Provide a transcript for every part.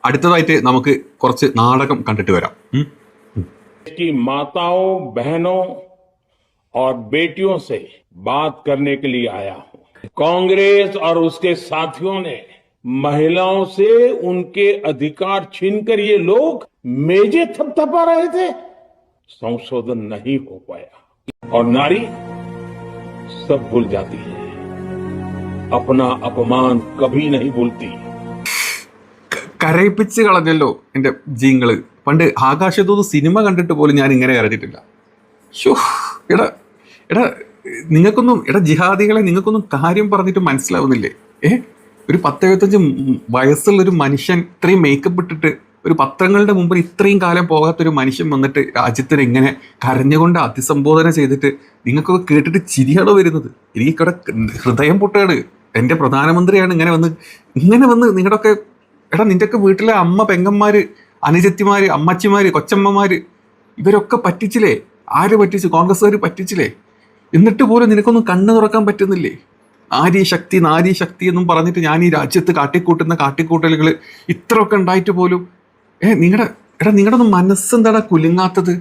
അടുത്തതായിട്ട് നമുക്ക് കുറച്ച് നാടകം കണ്ടിട്ട് വരാം. की माताओं, बहनों और बेटियों से बात करने के लिए आया हूं. कांग्रेस और उसके साथियों ने महिलाओं से उनके अधिकार छीनकर ये लोग मेजे थपथपा रहे थे. संशोधन नहीं हो पाया और नारी सब भूल जाती है, अपना अपमान कभी नहीं भूलती. കരയിപ്പിച്ച് കളഞ്ഞല്ലോ എൻ്റെ ജീങ്ങള്. പണ്ട് ആകാശദൂത് സിനിമ കണ്ടിട്ട് പോലും ഞാൻ ഇങ്ങനെ കരഞ്ഞിട്ടില്ല. ഷോ എടാ എടാ നിങ്ങൾക്കൊന്നും ജിഹാദികളെ നിങ്ങൾക്കൊന്നും കാര്യം പറഞ്ഞിട്ട് മനസ്സിലാവുന്നില്ലേ? ഒരു 10-75 വയസ്സുള്ളൊരു മനുഷ്യൻ ഇത്രയും മേക്കപ്പ് ഇട്ടിട്ട് ഒരു പത്രങ്ങളുടെ മുമ്പിൽ ഇത്രയും കാലം പോകാത്തൊരു മനുഷ്യൻ വന്നിട്ട് രാജ്യത്തിന് എങ്ങനെ കരഞ്ഞുകൊണ്ട് അഭിസംബോധന ചെയ്തിട്ട് നിങ്ങൾക്കൊക്കെ കേട്ടിട്ട് ചിരിയാണോ വരുന്നത്? എനിക്കിവിടെ ഹൃദയം പൊട്ടുകയാണ്. എൻ്റെ പ്രധാനമന്ത്രിയാണ് ഇങ്ങനെ വന്ന് നിങ്ങളുടെയൊക്കെ നിൻ്റെയൊക്കെ വീട്ടിലെ അമ്മ, പെങ്ങന്മാര്, അനുജത്തിമാര്, അമ്മച്ചിമാര്, കൊച്ചമ്മമാര് ഇവരൊക്കെ പറ്റിച്ചില്ലേ? ആര് പറ്റിച്ചു? കോൺഗ്രസ്സുകാർ പറ്റിച്ചില്ലേ? എന്നിട്ട് പോലും നിനക്കൊന്നും കണ്ണു തുറക്കാൻ പറ്റുന്നില്ലേ? നാരി ശക്തി എന്നും പറഞ്ഞിട്ട് ഞാൻ ഈ രാജ്യത്ത് കാട്ടിക്കൂട്ടുന്ന കാട്ടിക്കൂട്ടലുകൾ ഇത്രയൊക്കെ ഉണ്ടായിട്ട് പോലും നിങ്ങളുടെ ഒന്നും മനസ്സെന്താടാ കുലുങ്ങാത്തത്?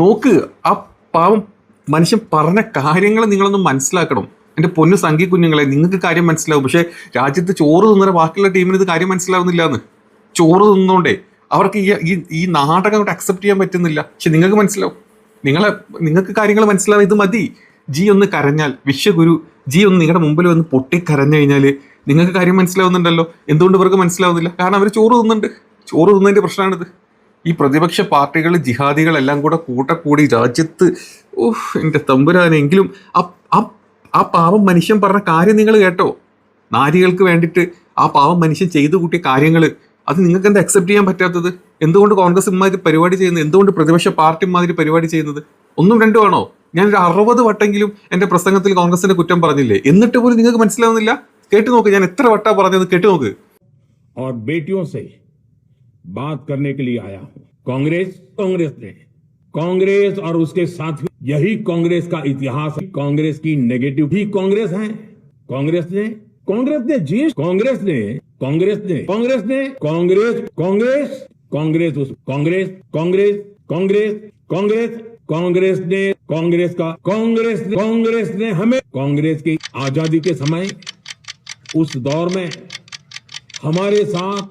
നോക്ക്, ആ പാവം മനുഷ്യൻ പറഞ്ഞ കാര്യങ്ങൾ നിങ്ങളൊന്നും മനസ്സിലാക്കണം. എൻ്റെ പൊന്നു സംഘി കുഞ്ഞുങ്ങളെ, നിങ്ങൾക്ക് കാര്യം മനസ്സിലാവും. പക്ഷേ രാജ്യത്ത് ചോറ് തിന്നുന്ന ബാക്കിയുള്ള ടീമിന് ഇത് കാര്യം മനസ്സിലാവുന്നില്ല എന്ന്. ചോറ് തിന്നുകൊണ്ടേ അവർക്ക് ഈ നാടകം കൊണ്ട് അക്സെപ്റ്റ് ചെയ്യാൻ പറ്റുന്നില്ല. പക്ഷെ നിങ്ങൾക്ക് മനസ്സിലാവും. നിങ്ങൾക്ക് കാര്യങ്ങൾ മനസ്സിലാവും. ഇത് മതി. ജി ഒന്ന് കരഞ്ഞാൽ, വിശ്വഗുരു ജി ഒന്ന് നിങ്ങളുടെ മുമ്പിൽ വന്ന് പൊട്ടിക്കരഞ്ഞു കഴിഞ്ഞാൽ നിങ്ങൾക്ക് കാര്യം മനസ്സിലാവുന്നുണ്ടല്ലോ. എന്തുകൊണ്ട് ഇവർക്ക് മനസ്സിലാവുന്നില്ല? കാരണം അവർ ചോറ് തിന്നുന്നുണ്ട്. ചോറ് തിന്നതിൻ്റെ പ്രശ്നമാണിത്. ഈ പ്രതിപക്ഷ പാർട്ടികൾ, ജിഹാദികളെല്ലാം കൂടി രാജ്യത്ത് എൻ്റെ തമ്പുരാനെങ്കിലും ആ പാവം മനുഷ്യൻ പറഞ്ഞ കാര്യം നിങ്ങൾ കേട്ടോ? നാരികൾക്ക് വേണ്ടിയിട്ട് ആ പാവം മനുഷ്യൻ ചെയ്തു കൂട്ടിയ കാര്യങ്ങൾ അത് നിങ്ങൾക്ക് എന്താ അക്സെപ്റ്റ് ചെയ്യാൻ പറ്റാത്തത്? എന്തുകൊണ്ട് കോൺഗ്രസ് ഇമാതിരി പരിപാടി ചെയ്യുന്നത്? എന്തുകൊണ്ട് പ്രതിപക്ഷ പാർട്ടി ഇമാതിരി പരിപാടി ചെയ്യുന്നത്? ഒന്നും രണ്ടും ആണോ? ഞാനൊരു 60 വട്ടെങ്കിലും എൻ്റെ പ്രസംഗത്തിൽ കോൺഗ്രസിന്റെ കുറ്റം പറഞ്ഞില്ലേ? എന്നിട്ട് പോലും നിങ്ങൾക്ക് മനസ്സിലാവുന്നില്ല? കേട്ടു നോക്ക്, ഞാൻ എത്ര വട്ടാ പറഞ്ഞത് കേട്ടു നോക്ക്. और बेटियों से बात करने के लिए आया हूं. कांग्रेस और उसके साथी, यही कांग्रेस का इतिहास है. कांग्रेस की नेगेटिव भी कांग्रेस है. कांग्रेस ने जीएस कांग्रेस ने हमें कांग्रेस की आजादी के समय उस दौर में हमारे साथ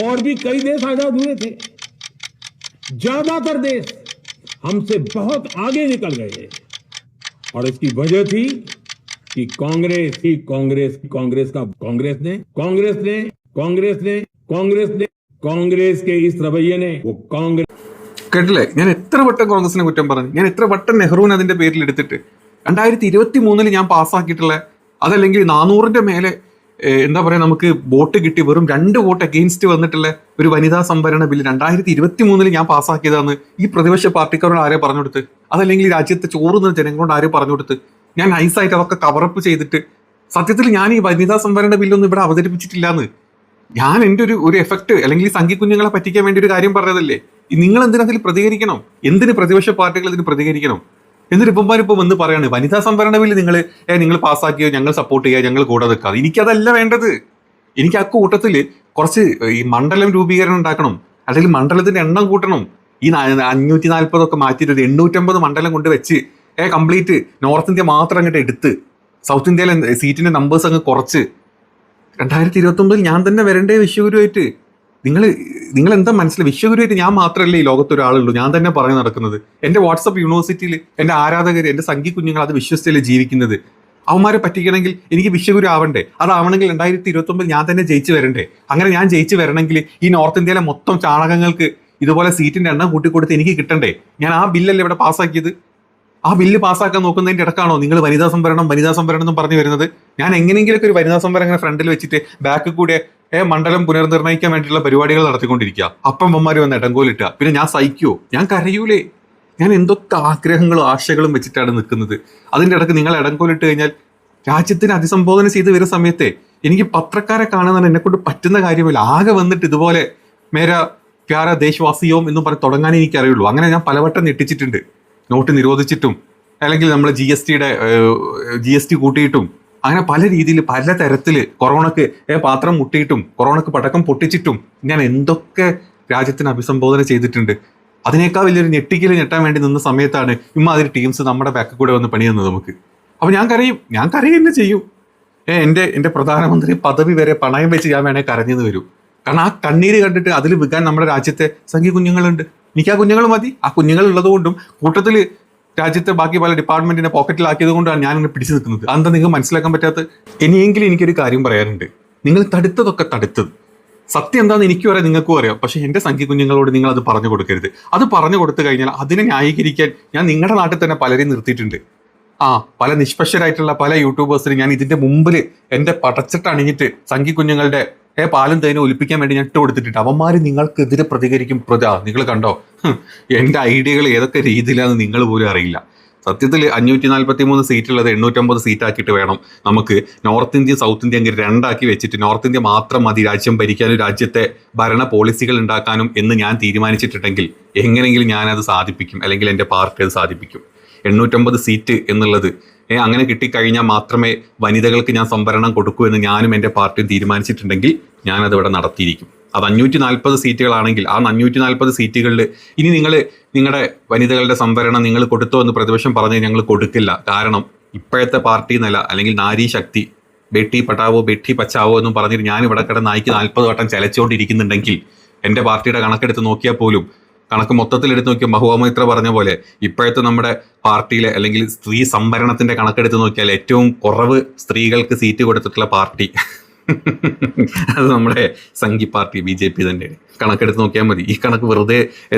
और भी कई देश आजाद हुए थे. ज्यादातर देश हमसे बहुत आगे निकल गए और इसकी वजह थी कि कांग्रेस के इस रवैये ने वो कांग्रेस. കേട്ടില്ലേ? ഞാൻ എത്ര വട്ടം കോൺഗ്രസിനെ കുറ്റം പറഞ്ഞു. ഞാൻ എത്ര വട്ടം നെഹ്റുവിനെ അതിന്റെ പേരിൽ എടുത്തിട്ട് 2023 ഞാൻ പാസ്സാക്കിയിട്ടുള്ള അതല്ലെങ്കിൽ 400ന്റെ മേലെ എന്താ പറയുക, നമുക്ക് വോട്ട് കിട്ടി വെറും 2 വോട്ട് അഗെയിൻസ്റ്റ് വന്നിട്ടുള്ള ഒരു വനിതാ സംവരണ ബില്ല് 2023 ഞാൻ പാസ്സാക്കിയതാണ്. ഈ പ്രതിപക്ഷ പാർട്ടിക്കാരോട് ആരെ പറഞ്ഞു കൊടുത്ത്? അതല്ലെങ്കിൽ രാജ്യത്തെ ചോറുന്ന ജനങ്ങളോട് ആരെ പറഞ്ഞു കൊടുത്ത്? ഞാൻ നൈസായിട്ട് അതൊക്കെ കവറപ്പ് ചെയ്തിട്ട് സത്യത്തിൽ ഞാൻ ഈ വനിതാ സംവരണ ബില്ലൊന്നും ഇവിടെ അവതരിപ്പിച്ചിട്ടില്ലാന്ന്. ഞാൻ എൻ്റെ ഒരു എഫക്ട് അല്ലെങ്കിൽ സംഘി കുഞ്ഞുങ്ങളെ പറ്റിക്കാൻ വേണ്ടി ഒരു കാര്യം പറഞ്ഞതല്ലേ. നിങ്ങൾ എന്തിനതിൽ പ്രതികരിക്കണം? എന്തിന് പ്രതിപക്ഷ പാർട്ടികൾ ഇതിന് പ്രതികരിക്കണം? എന്നിട്ട് ഇപ്പം വന്ന് പറയാണ് വനിതാ സംവരണ ബില്ല് നിങ്ങൾ പാസ്സാക്കിയോ, ഞങ്ങൾ സപ്പോർട്ട് ചെയ്യുക, ഞങ്ങൾ കൂടെ നിൽക്കാതെ. എനിക്കതല്ല വേണ്ടത്. എനിക്ക് ആ കൂട്ടത്തിൽ കുറച്ച് ഈ മണ്ഡലം രൂപീകരണം ഉണ്ടാക്കണം, അല്ലെങ്കിൽ മണ്ഡലത്തിന്റെ എണ്ണം കൂട്ടണം. ഈ 540 ഒക്കെ മാറ്റിയിട്ട് 850 മണ്ഡലം കൊണ്ട് വെച്ച് കംപ്ലീറ്റ് നോർത്ത് ഇന്ത്യ മാത്രം അങ്ങോട്ട് എടുത്ത് സൗത്ത് ഇന്ത്യയിലെ സീറ്റിന്റെ നമ്പേഴ്സ് അങ്ങ് കുറച്ച് 2029 ഞാൻ തന്നെ വരണ്ടേ വിശ്വഗുരുവായിട്ട്? നിങ്ങൾ എന്താ മനസ്സിലായി? വിശ്വഗുരുവായിട്ട് ഞാൻ മാത്രമല്ലേ ഈ ലോകത്ത് ഒരാളുള്ളൂ? ഞാൻ തന്നെ പറഞ്ഞു നടക്കുന്നത്. എൻ്റെ വാട്സപ്പ് യൂണിവേഴ്സിറ്റിയിൽ എൻ്റെ ആരാധകർ, എൻ്റെ സംഘി കുഞ്ഞുങ്ങൾ അത് വിശ്വസിച്ചല്ലേ ജീവിക്കുന്നത്. അവന്മാരെ പറ്റിക്കണമെങ്കിൽ എനിക്ക് വിശ്വഗുരു ആവണ്ടേ? അതാവണമെങ്കിൽ 2029 ഞാൻ തന്നെ ജയിച്ചു വരണ്ടേ? അങ്ങനെ ഞാൻ ജയിച്ചു വരണമെങ്കിൽ ഈ നോർത്ത് ഇന്ത്യയിലെ മൊത്തം ചാണകങ്ങൾക്ക് ഇതുപോലെ സീറ്റിന്റെ എണ്ണം കൂട്ടിക്കൊടുത്ത് എനിക്ക് കിട്ടണ്ടേ? ഞാൻ ആ ബില്ലല്ലേ ഇവിടെ പാസ്സാക്കിയത്. ആ ബില്ല് പാസ്സാക്കാൻ നോക്കുന്നതിന്റെ ഇടക്കാണോ നിങ്ങൾ വനിതാ സംവരണം എന്നും പറഞ്ഞു വരുന്നത്? ഞാൻ എങ്ങനെയെങ്കിലൊക്കെ ഒരു വനിതാ സംവരണം ഫ്രണ്ടിൽ വെച്ചിട്ട് ബാക്ക് കൂടെ മണ്ഡലം പുനർനിർണ്ണയിക്കാൻ വേണ്ടിയിട്ടുള്ള പരിപാടികൾ നടത്തിക്കൊണ്ടിരിക്കുക. അപ്പം അമ്മമാര് വന്ന് ഇടങ്കോലിട്ടുക. പിന്നെ ഞാൻ സഹിക്കുവോ? ഞാൻ കരയൂലേ? ഞാൻ എന്തൊക്കെ ആഗ്രഹങ്ങളും ആശകളും വെച്ചിട്ടാണ് നിൽക്കുന്നത്. അതിൻ്റെ ഇടയ്ക്ക് നിങ്ങൾ ഇടങ്കോലിട്ട് കഴിഞ്ഞാൽ രാജ്യത്തിന് അഭിസംബോധന ചെയ്ത് വരുന്ന സമയത്തെ എനിക്ക് പത്രക്കാരെ കാണുന്നതാണ് എന്നെ കൊണ്ട് പറ്റുന്ന കാര്യമില്ല. ആകെ വന്നിട്ട് ഇതുപോലെ മേരാ പ്യാര ദേശവാസിയോം എന്നും പറഞ്ഞ് തുടങ്ങാനേ എനിക്കറിയുള്ളൂ. അങ്ങനെ ഞാൻ പലവട്ടം ഞെട്ടിച്ചിട്ടുണ്ട്. നോട്ട് നിരോധിച്ചിട്ടും അല്ലെങ്കിൽ നമ്മൾ ജി എസ് ടി കൂട്ടിയിട്ടും അങ്ങനെ പല രീതിയിൽ പല തരത്തിൽ കൊറോണക്ക് പാത്രം മുട്ടിയിട്ടും കൊറോണക്ക് പടക്കം പൊട്ടിച്ചിട്ടും ഞാൻ എന്തൊക്കെ രാജ്യത്തിന് അഭിസംബോധന ചെയ്തിട്ടുണ്ട്. അതിനേക്കാൾ വലിയൊരു ഞെട്ടാൻ വേണ്ടി നിന്ന സമയത്താണ് ഇമ്മാതിരി ടീംസ് നമ്മുടെ ബാക്കിൽ കൂടെ വന്ന് പണി തന്നത് നമുക്ക്. അപ്പൊ ഞാൻ കരയും തന്നെ ചെയ്യും. എന്റെ പ്രധാനമന്ത്രി പദവി വരെ പണയം വെച്ച് ഞാൻ വേണേൽ കരഞ്ഞെന്ന് വരും. കാരണം ആ കണ്ണീര് കണ്ടിട്ട് അതിൽ വിൽക്കാൻ നമ്മുടെ രാജ്യത്തെ സംഖ്യ കുഞ്ഞുങ്ങളുണ്ട്. എനിക്ക് ആ കുഞ്ഞുങ്ങൾ മതി. ആ കുഞ്ഞുങ്ങൾ ഉള്ളതുകൊണ്ടും കൂട്ടത്തിൽ രാജ്യത്തെ ബാക്കി പല ഡിപ്പാർട്ട്മെന്റിനെ പോക്കറ്റിലാക്കിയത് കൊണ്ടാണ് ഞാൻ ഇങ്ങനെ പിടിച്ചു നിൽക്കുന്നത്. അതെന്താ നിങ്ങൾക്ക് മനസ്സിലാക്കാൻ പറ്റാത്ത? ഇനിയെങ്കിലും എനിക്കൊരു കാര്യം പറയാനുണ്ട്. നിങ്ങൾ തടുത്തത് സത്യം എന്താണെന്ന് എനിക്കും അറിയാം, നിങ്ങൾക്കും അറിയാം. പക്ഷെ എന്റെ സംഖ്യ കുഞ്ഞുങ്ങളോട് നിങ്ങൾ അത് പറഞ്ഞു കൊടുക്കരുത്. അത് പറഞ്ഞു കൊടുത്തു കഴിഞ്ഞാൽ അതിനെ ന്യായീകരിക്കാൻ ഞാൻ നിങ്ങളുടെ നാട്ടിൽ തന്നെ പലരെയും നിർത്തിയിട്ടുണ്ട്. പല നിഷ്പക്ഷരായിട്ടുള്ള പല യൂട്യൂബേഴ്സിന് ഞാൻ ഇതിന്റെ മുമ്പിൽ എന്റെ പടച്ചിട്ട് അണിഞ്ഞിട്ട് സംഖ്യ കുഞ്ഞുങ്ങളുടെ പാലും തേനും ഒലിപ്പിക്കാൻ വേണ്ടി ഞാൻ ഇട്ട് കൊടുത്തിട്ടുണ്ട്. അവന്മാര് നിങ്ങൾക്കെതിരെ പ്രതികരിക്കും. നിങ്ങൾ കണ്ടോ എന്റെ ഐഡിയകൾ ഏതൊക്കെ രീതിയിലാണെന്ന് നിങ്ങൾ പോലും അറിയില്ല. സത്യത്തിൽ 543 സീറ്റുള്ളത് 850 സീറ്റാക്കിയിട്ട് വേണം നമുക്ക് നോർത്ത് ഇന്ത്യ സൗത്ത് ഇന്ത്യ അങ്ങനെ രണ്ടാക്കി വെച്ചിട്ട് നോർത്ത് ഇന്ത്യ മാത്രം മതി രാജ്യം ഭരിക്കാനും രാജ്യത്തെ ഭരണ പോളിസികൾ ഉണ്ടാക്കാനും എന്ന് ഞാൻ തീരുമാനിച്ചിട്ടുണ്ടെങ്കിൽ എങ്ങനെയെങ്കിലും ഞാനത് സാധിപ്പിക്കും, അല്ലെങ്കിൽ എൻ്റെ പാർട്ടി അത് സാധിപ്പിക്കും. 850 സീറ്റ് എന്നുള്ളത് അങ്ങനെ കിട്ടിക്കഴിഞ്ഞാൽ മാത്രമേ വനിതകൾക്ക് ഞാൻ സംവരണം കൊടുക്കൂ എന്ന് ഞാനും എൻ്റെ പാർട്ടിയും തീരുമാനിച്ചിട്ടുണ്ടെങ്കിൽ ഞാനത് ഇവിടെ നടത്തിയിരിക്കും. അത് 540 സീറ്റുകളാണെങ്കിൽ ആ 540 സീറ്റുകളിൽ ഇനി നിങ്ങളുടെ വനിതകളുടെ സംവരണം നിങ്ങൾ കൊടുത്തോ എന്ന് പ്രതിപക്ഷം പറഞ്ഞ് ഞങ്ങൾ കൊടുക്കില്ല. കാരണം ഇപ്പോഴത്തെ പാർട്ടി നില അല്ലെങ്കിൽ നാരി ശക്തി ബേട്ടി പട്ടാവോ ബേട്ടി പച്ചാവോ എന്നും പറഞ്ഞിട്ട് ഞാൻ ഇവിടെ കിടന്ന് നായിക്ക് 40 വട്ടം ചലച്ചുകൊണ്ടിരിക്കുന്നുണ്ടെങ്കിൽ എൻ്റെ പാർട്ടിയുടെ കണക്കെടുത്ത് നോക്കിയാൽ പോലും കണക്ക് മൊത്തത്തിൽ എടുത്ത് നോക്കിയാൽ മഹുവ പറഞ്ഞ പോലെ ഇപ്പോഴത്തെ നമ്മുടെ പാർട്ടിയിലെ അല്ലെങ്കിൽ സ്ത്രീ സംവരണത്തിന്റെ കണക്കെടുത്ത് നോക്കിയാൽ ഏറ്റവും കുറവ് സ്ത്രീകൾക്ക് സീറ്റ് കൊടുത്തിട്ടുള്ള പാർട്ടി അത് നമ്മുടെ സംഘി പാർട്ടി BJP തന്നെയാണ്. കണക്കെടുത്ത് നോക്കിയാൽ മതി. ഈ കണക്ക് വെറുതെ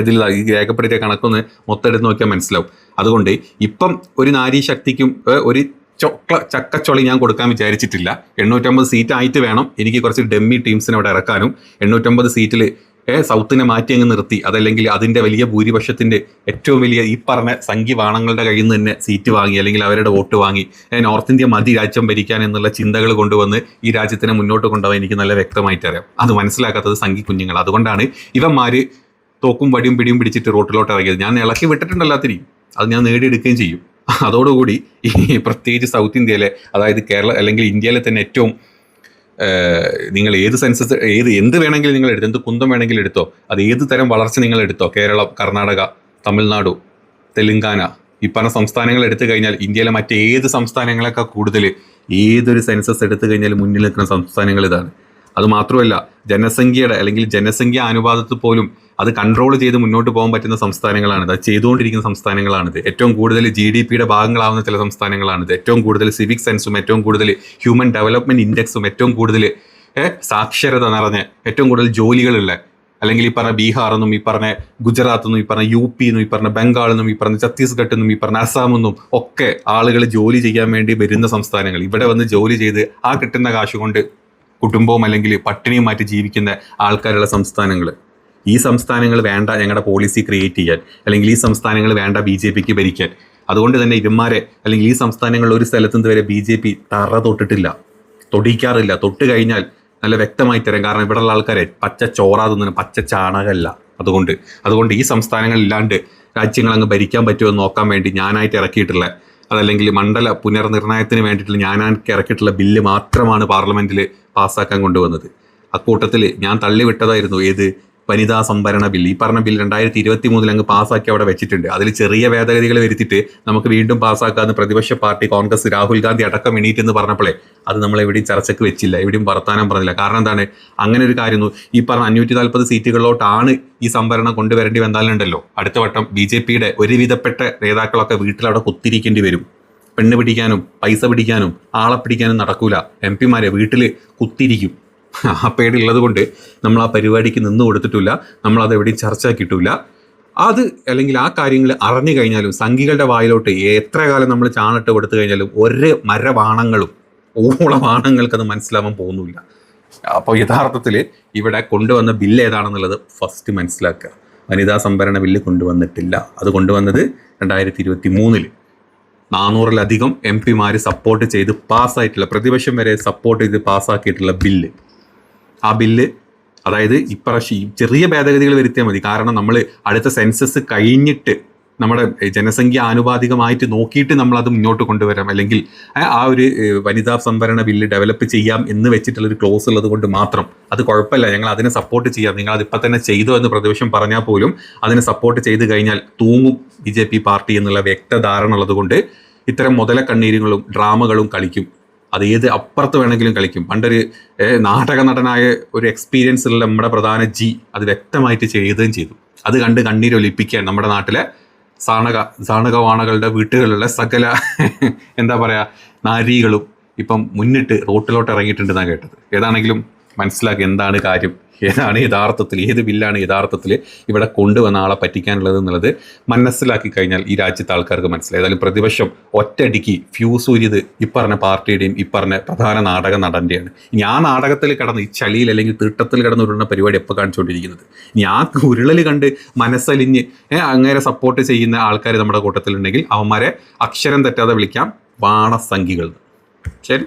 ഈ രേഖപ്പെടുത്തിയ കണക്കൊന്ന് മൊത്തം എടുത്ത് നോക്കിയാൽ മനസ്സിലാവും. അതുകൊണ്ട് ഇപ്പം ഒരു നാരീ ശക്തിക്കും ഒരു ചക്കച്ചൊളി ഞാൻ കൊടുക്കാൻ വിചാരിച്ചിട്ടില്ല. 850 സീറ്റ് ആയിട്ട് വേണം എനിക്ക് കുറച്ച് ഡെമ്മി ടീംസിനെ അവിടെ ഇറക്കാനും. 850 സീറ്റിൽ സൗത്തിനെ മാറ്റി അങ്ങ് നിർത്തി അതല്ലെങ്കിൽ അതിൻ്റെ വലിയ ഭൂരിപക്ഷത്തിൻ്റെ ഏറ്റവും വലിയ ഈ പറഞ്ഞ സംഖ്യവാണങ്ങളുടെ കയ്യിൽ നിന്ന് തന്നെ സീറ്റ് വാങ്ങി അല്ലെങ്കിൽ അവരുടെ വോട്ട് വാങ്ങി നോർത്ത് ഇന്ത്യ മതി രാജ്യം ഭരിക്കാൻ എന്നുള്ള ചിന്തകൾ കൊണ്ടുവന്ന് ഈ രാജ്യത്തിനെ മുന്നോട്ട് കൊണ്ടുപോകാൻ എനിക്ക് നല്ല വ്യക്തമായിട്ട് അറിയാം. അത് മനസ്സിലാക്കാത്തത് സംഖ്യ കുഞ്ഞുങ്ങൾ. അതുകൊണ്ടാണ് ഇവന്മാർ തോക്കും വടിയും പിടിയും പിടിച്ചിട്ട് റോട്ടിലോട്ട് ഇറങ്ങിയത്. ഞാൻ ഇളക്കി വിട്ടിട്ടുണ്ടല്ലാത്തിരി അത് ഞാൻ നേടിയെടുക്കുകയും ചെയ്യും. അതോടുകൂടി ഈ പ്രത്യേകിച്ച് സൗത്ത് ഇന്ത്യയിലെ അതായത് കേരള അല്ലെങ്കിൽ ഇന്ത്യയിലെ തന്നെ ഏറ്റവും നിങ്ങൾ ഏത് സെൻസസ് എന്ത് വേണമെങ്കിലും നിങ്ങൾ എടുത്തോ, എന്ത് കുന്തം വേണമെങ്കിലും എടുത്തോ, അത് ഏത് തരം വളർച്ച നിങ്ങൾ എടുത്തോ, കേരളം, കർണാടക, തമിഴ്നാടു, തെലുങ്കാന ഈ പറഞ്ഞ സംസ്ഥാനങ്ങൾ എടുത്തു കഴിഞ്ഞാൽ ഇന്ത്യയിലെ മറ്റേത് സംസ്ഥാനങ്ങളെക്കാൾ കൂടുതൽ ഏതൊരു സെൻസസ് എടുത്തു കഴിഞ്ഞാൽ മുന്നിൽ നിൽക്കുന്ന സംസ്ഥാനങ്ങൾ ഇതാണ്. അത് മാത്രമല്ല ജനസംഖ്യയുടെ അല്ലെങ്കിൽ ജനസംഖ്യ അനുപാതത്തിൽ പോലും അത് കൺട്രോൾ ചെയ്ത് മുന്നോട്ട് പോകാൻ പറ്റുന്ന സംസ്ഥാനങ്ങളാണിത്. അത് ചെയ്തുകൊണ്ടിരിക്കുന്ന സംസ്ഥാനങ്ങളാണിത്. ഏറ്റവും കൂടുതൽ GDPയുടെ ഭാഗങ്ങളാവുന്ന ചില സംസ്ഥാനങ്ങളാണിത്. ഏറ്റവും കൂടുതൽ സിവിക് സെൻസും ഏറ്റവും കൂടുതൽ ഹ്യൂമൻ ഡെവലപ്മെന്റ് ഇൻഡെക്സും ഏറ്റവും കൂടുതൽ സാക്ഷരത നിറഞ്ഞ ഏറ്റവും കൂടുതൽ ജോലികളുള്ള അല്ലെങ്കിൽ ഈ പറഞ്ഞ ബീഹാർ എന്നും ഈ പറഞ്ഞ ഗുജറാത്ത് എന്നും ഈ പറഞ്ഞ UP എന്നും ഈ പറഞ്ഞ ബംഗാൾ എന്നും ഈ പറഞ്ഞ ഛത്തീസ്ഗഡ് എന്നും ഈ പറഞ്ഞ അസം എന്നും ഒക്കെ ആളുകൾ ജോലി ചെയ്യാൻ വേണ്ടി വരുന്ന സംസ്ഥാനങ്ങൾ. ഇവിടെ വന്ന് ജോലി ചെയ്ത് ആ കിട്ടുന്ന കാശ് കൊണ്ട് കുടുംബവും അല്ലെങ്കിൽ പട്ടിണിയും മാറ്റി ജീവിക്കുന്ന ആൾക്കാരുള്ള സംസ്ഥാനങ്ങൾ. ഈ സംസ്ഥാനങ്ങൾ വേണ്ട ഞങ്ങളുടെ പോളിസി ക്രിയേറ്റ് ചെയ്യാൻ, അല്ലെങ്കിൽ ഈ സംസ്ഥാനങ്ങൾ വേണ്ട BJPക്ക് ഭരിക്കാൻ. അതുകൊണ്ട് തന്നെ ഇവന്മാരെ അല്ലെങ്കിൽ ഈ സംസ്ഥാനങ്ങളിൽ ഒരു സ്ഥലത്തുനിന്ന് വരെ BJP തറ തൊട്ടിട്ടില്ല, തൊടിക്കാറില്ല. തൊട്ട് കഴിഞ്ഞാൽ നല്ല വ്യക്തമായി തരാം. കാരണം ഇവിടെയുള്ള ആൾക്കാരെ പച്ച ചോറാതൊന്നും പച്ച ചാണകമല്ല. അതുകൊണ്ട് ഈ സംസ്ഥാനങ്ങളില്ലാണ്ട് രാജ്യങ്ങൾ അങ്ങ് ഭരിക്കാൻ പറ്റുമോ എന്ന് നോക്കാൻ വേണ്ടി ഞാനായിട്ട് ഇറക്കിയിട്ടുള്ള അതല്ലെങ്കിൽ മണ്ഡല പുനർനിർണയത്തിന് വേണ്ടിയിട്ടുള്ള ഞാനായിട്ട് ഇറക്കിയിട്ടുള്ള ബില്ല് മാത്രമാണ് പാർലമെന്റിൽ പാസ്സാക്കാൻ കൊണ്ടുവന്നത്. അക്കൂട്ടത്തിൽ ഞാൻ തള്ളിവിട്ടതായിരുന്നു ഏത് വനിതാ സംവരണ ബില്ല്. ഈ പറഞ്ഞ ബിൽ 2023 അങ്ങ് പാസ്സാക്കി അവിടെ വെച്ചിട്ടുണ്ട്. അതിൽ ചെറിയ ഭേദഗതികൾ വരുത്തിയിട്ട് നമുക്ക് വീണ്ടും പാസ്സാക്കാമെന്ന് പ്രതിപക്ഷ പാർട്ടി കോൺഗ്രസ് രാഹുൽ ഗാന്ധി അടക്കം എണീറ്റെന്ന് പറഞ്ഞപ്പോഴേ അത് നമ്മൾ എവിടെയും ചർച്ചയ്ക്ക് വെച്ചില്ല, എവിടെയും വർത്താനം പറഞ്ഞില്ല. കാരണം എന്താണ്, അങ്ങനെ ഒരു കാര്യം ഈ പറഞ്ഞ 540 സീറ്റുകളിലോട്ടാണ് ഈ സംവരണം കൊണ്ടുവരേണ്ടി വന്നാലുണ്ടല്ലോ അടുത്ത വട്ടം BJPയുടെ ഒരുവിധപ്പെട്ട നേതാക്കളൊക്കെ വീട്ടിലവിടെ കുത്തിരിക്കേണ്ടി വരും. പെണ്ണ് പിടിക്കാനും പൈസ പിടിക്കാനും ആളെ പിടിക്കാനും നടക്കൂല. MP-മാരെ വീട്ടിൽ കുത്തിരിക്കും. ആ പേടിയുള്ളത് കൊണ്ട് നമ്മൾ ആ പരിപാടിക്ക് നിന്ന് കൊടുത്തിട്ടില്ല, നമ്മളത് എവിടെയും ചർച്ചയാക്കിയിട്ടില്ല. അത് അല്ലെങ്കിൽ ആ കാര്യങ്ങൾ അറിഞ്ഞു കഴിഞ്ഞാലും സംഘികളുടെ വായിലോട്ട് എത്ര കാലം നമ്മൾ ചാണിട്ട് കൊടുത്തു കഴിഞ്ഞാലും ഒരു മരവാണങ്ങളും ഓളവാണങ്ങൾക്കത് മനസ്സിലാവാൻ പോകുന്നില്ല. അപ്പോൾ യഥാർത്ഥത്തിൽ ഇവിടെ കൊണ്ടുവന്ന ബില്ല് ഏതാണെന്നുള്ളത് ഫസ്റ്റ് മനസ്സിലാക്കുക. വനിതാ സംവരണ ബില്ല് കൊണ്ടുവന്നിട്ടില്ല. അത് കൊണ്ടുവന്നത് 2023 400-ലധികം MP-മാർ സപ്പോർട്ട് ചെയ്ത് പാസ്സായിട്ടുള്ള, പ്രതിപക്ഷം വരെ സപ്പോർട്ട് ചെയ്ത് പാസ്സാക്കിയിട്ടുള്ള ബില്ല്. ആ ബില്ല് അതായത് ഇപ്രാവശ്യം ചെറിയ ഭേദഗതികൾ വരുത്തിയാൽ മതി. കാരണം നമ്മൾ അടുത്ത സെൻസസ് കഴിഞ്ഞിട്ട് നമ്മുടെ ജനസംഖ്യ ആനുപാതികമായിട്ട് നോക്കിയിട്ട് നമ്മളത് മുന്നോട്ട് കൊണ്ടുവരാം, അല്ലെങ്കിൽ ആ ഒരു വനിതാ സംവരണ ബില്ല് ഡെവലപ്പ് ചെയ്യാം എന്ന് വെച്ചിട്ടുള്ളൊരു ക്ലോസ് ഉള്ളത് കൊണ്ട് മാത്രം അത് കുഴപ്പമില്ല, ഞങ്ങൾ അതിനെ സപ്പോർട്ട് ചെയ്യാം, നിങ്ങൾ അതിപ്പോൾ തന്നെ ചെയ്തോ എന്ന് പ്രതിപക്ഷം പറഞ്ഞാൽ പോലും അതിനെ സപ്പോർട്ട് ചെയ്ത് കഴിഞ്ഞാൽ തൂങ്ങും BJP പാർട്ടി എന്നുള്ള വ്യക്തധാരണ ഉള്ളത് കൊണ്ട് ഇത്തരം മുതലക്കണ്ണീരുകളും ഡ്രാമകളും കളിക്കും. അത് ഏത് അപ്പുറത്ത് വേണമെങ്കിലും കളിക്കും. പണ്ടൊരു നാടക നടനായ ഒരു എക്സ്പീരിയൻസ് ഉള്ള നമ്മുടെ പ്രധാന അത് വ്യക്തമായിട്ട് ചെയ്യുകയും ചെയ്തു. അത് കണ്ട് കണ്ണീരൊലിപ്പിക്കാൻ നമ്മുടെ നാട്ടിലെ സാണകവാണകളുടെ വീട്ടുകളിലുള്ള സകല എന്താ പറയുക നാരികളും ഇപ്പം മുന്നിട്ട് റോട്ടിലോട്ട് ഇറങ്ങിയിട്ടുണ്ടെന്നാണ് കേട്ടത്. ഏതാണെങ്കിലും മനസ്സിലാക്കി എന്താണ് കാര്യം, ഏതാണ് യഥാർത്ഥത്തിൽ, ഏത് ബില്ലാണ് യഥാർത്ഥത്തിൽ ഇവിടെ കൊണ്ടുവന്ന ആളെ പറ്റിക്കാനുള്ളത് എന്നുള്ളത് മനസ്സിലാക്കി കഴിഞ്ഞാൽ ഈ രാജ്യത്തെ ആൾക്കാർക്ക് മനസ്സിലായി. ഏതായാലും പ്രതിപക്ഷം ഒറ്റയടിക്ക് ഫ്യൂസ് ഊരിയത് ഇപ്പറഞ്ഞ പാർട്ടിയുടെയും ഇപ്പറഞ്ഞ പ്രധാന നാടക നടൻ്റെയാണ്. ഞാൻ നാടകത്തിൽ കിടന്ന് ഈ ചളിയിൽ അല്ലെങ്കിൽ തീട്ടത്തിൽ കിടന്ന് ഉരുളുന്ന പരിപാടി എപ്പോൾ കാണിച്ചുകൊണ്ടിരിക്കുന്നത്? ഞാൻ ഉരുളൽ കണ്ട് മനസ്സലിഞ്ഞ് അങ്ങനെ സപ്പോർട്ട് ചെയ്യുന്ന ആൾക്കാർ നമ്മുടെ കൂട്ടത്തിലുണ്ടെങ്കിൽ അവന്മാരെ അക്ഷരം തെറ്റാതെ വിളിക്കാം വാണസംഖികൾ. ശരി.